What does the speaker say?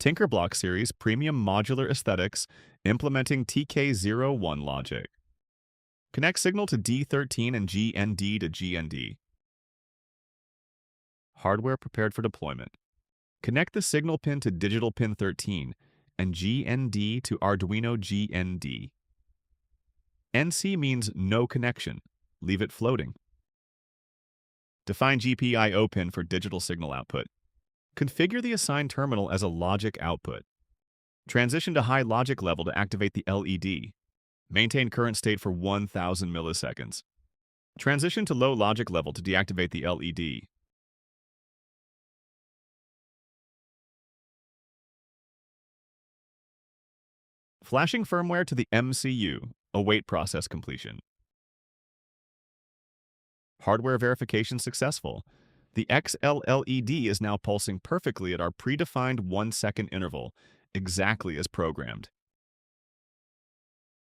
TinkerBlock Series premium modular aesthetics implementing TK01 logic. Connect signal to D13 and GND to GND. Hardware prepared for deployment. Connect the signal pin to digital pin 13 and GND to Arduino GND. NC means no connection. Leave it floating. Define GPIO pin for digital signal output. Configure the assigned terminal as a logic output. Transition to high logic level to activate the LED. Maintain current state for 1000 milliseconds. Transition to low logic level to deactivate the LED. Flashing firmware to the MCU. Await process completion. Hardware verification successful. The XL LED is now pulsing perfectly at our predefined 1-second interval, exactly as programmed.